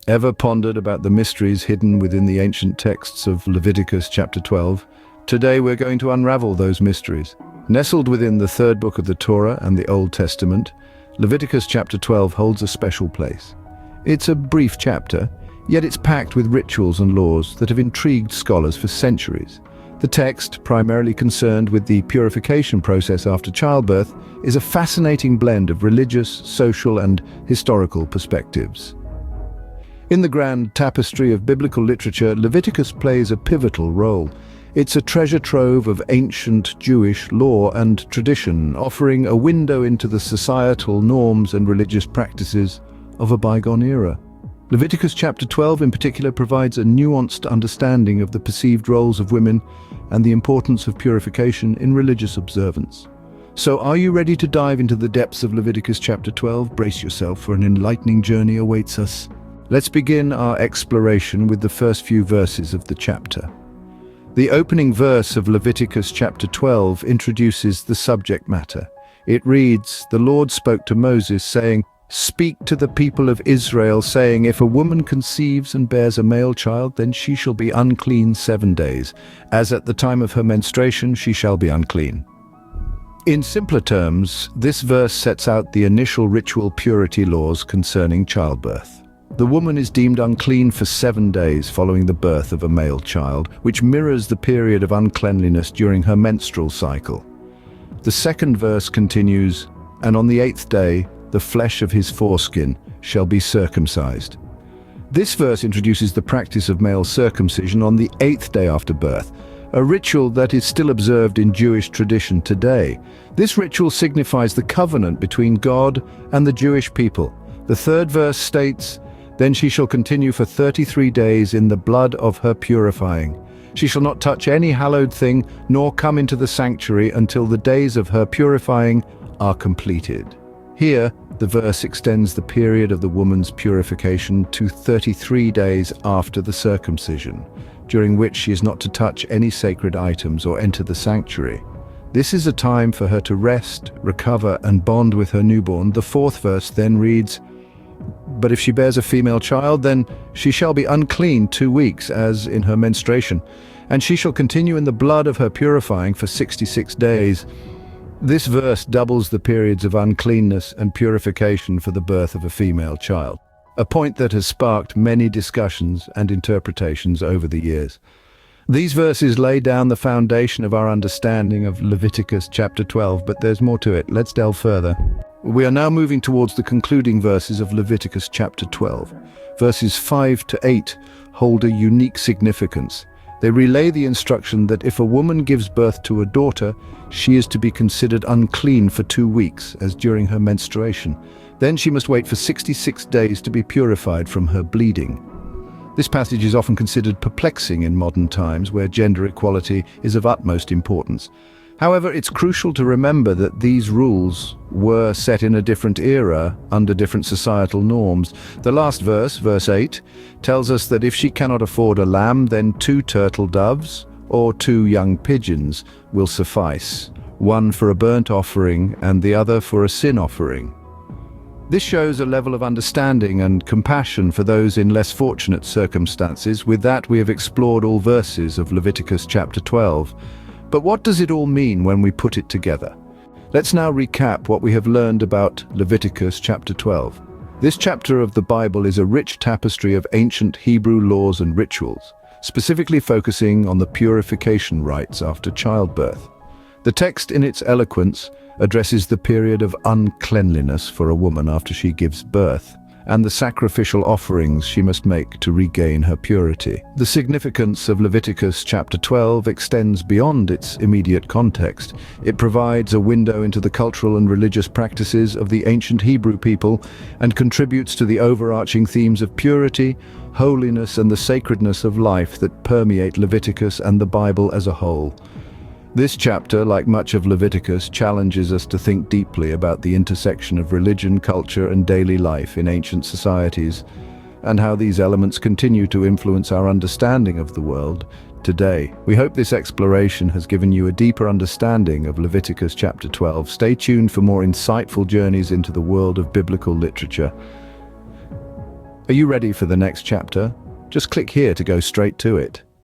Ever pondered about the mysteries hidden within the ancient texts of Leviticus chapter 12? Today we're going to unravel those mysteries. Nestled within the third book of the Torah and the Old Testament, Leviticus chapter 12 holds a special place. It's a brief chapter, yet it's packed with rituals and laws that have intrigued scholars for centuries. The text, primarily concerned with the purification process after childbirth, is a fascinating blend of religious, social, and historical perspectives. In the grand tapestry of biblical literature, Leviticus plays a pivotal role. It's a treasure trove of ancient Jewish law and tradition, offering a window into the societal norms and religious practices of a bygone era. Leviticus chapter 12 in particular provides a nuanced understanding of the perceived roles of women and the importance of purification in religious observance. So are you ready to dive into the depths of Leviticus chapter 12? Brace yourself, for an enlightening journey awaits us. Let's begin our exploration with the first few verses of the chapter. The opening verse of Leviticus chapter 12 introduces the subject matter. It reads, "The Lord spoke to Moses, saying, 'Speak to the people of Israel, saying, if a woman conceives and bears a male child, then she shall be unclean 7 days. As at the time of her menstruation, she shall be unclean.'" In simpler terms, this verse sets out the initial ritual purity laws concerning childbirth. The woman is deemed unclean for 7 days following the birth of a male child, which mirrors the period of uncleanliness during her menstrual cycle. The second verse continues, "And on the 8th day, the flesh of his foreskin shall be circumcised." This verse introduces the practice of male circumcision on the 8th day after birth, a ritual that is still observed in Jewish tradition today. This ritual signifies the covenant between God and the Jewish people. The third verse states, "Then she shall continue for 33 days in the blood of her purifying. She shall not touch any hallowed thing, nor come into the sanctuary until the days of her purifying are completed." Here, the verse extends the period of the woman's purification to 33 days after the circumcision, during which she is not to touch any sacred items or enter the sanctuary. This is a time for her to rest, recover, and bond with her newborn. The fourth verse then reads, "But if she bears a female child, then she shall be unclean 2 weeks, as in her menstruation, and she shall continue in the blood of her purifying for 66 days. This verse doubles the periods of uncleanness and purification for the birth of a female child, a point that has sparked many discussions and interpretations over the years. These verses lay down the foundation of our understanding of Leviticus chapter 12, but there's more to it. Let's delve further. We are now moving towards the concluding verses of Leviticus chapter 12. Verses 5 to 8 hold a unique significance. They relay the instruction that if a woman gives birth to a daughter, she is to be considered unclean for 2 weeks, as during her menstruation. Then she must wait for 66 days to be purified from her bleeding. This passage is often considered perplexing in modern times, where gender equality is of utmost importance. However, it's crucial to remember that these rules were set in a different era, under different societal norms. The last verse, verse 8, tells us that if she cannot afford a lamb, then 2 turtle doves or 2 young pigeons will suffice, one for a burnt offering and the other for a sin offering. This shows a level of understanding and compassion for those in less fortunate circumstances. With that, we have explored all verses of Leviticus chapter 12. But what does it all mean when we put it together? Let's now recap what we have learned about Leviticus chapter 12. This chapter of the Bible is a rich tapestry of ancient Hebrew laws and rituals, specifically focusing on the purification rites after childbirth. The text, in its eloquence, addresses the period of uncleanliness for a woman after she gives birth, and the sacrificial offerings she must make to regain her purity. The significance of Leviticus chapter 12 extends beyond its immediate context. It provides a window into the cultural and religious practices of the ancient Hebrew people and contributes to the overarching themes of purity, holiness, and the sacredness of life that permeate Leviticus and the Bible as a whole. This chapter, like much of Leviticus, challenges us to think deeply about the intersection of religion, culture, and daily life in ancient societies, and how these elements continue to influence our understanding of the world today. We hope this exploration has given you a deeper understanding of Leviticus chapter 12. Stay tuned for more insightful journeys into the world of biblical literature. Are you ready for the next chapter? Just click here to go straight to it.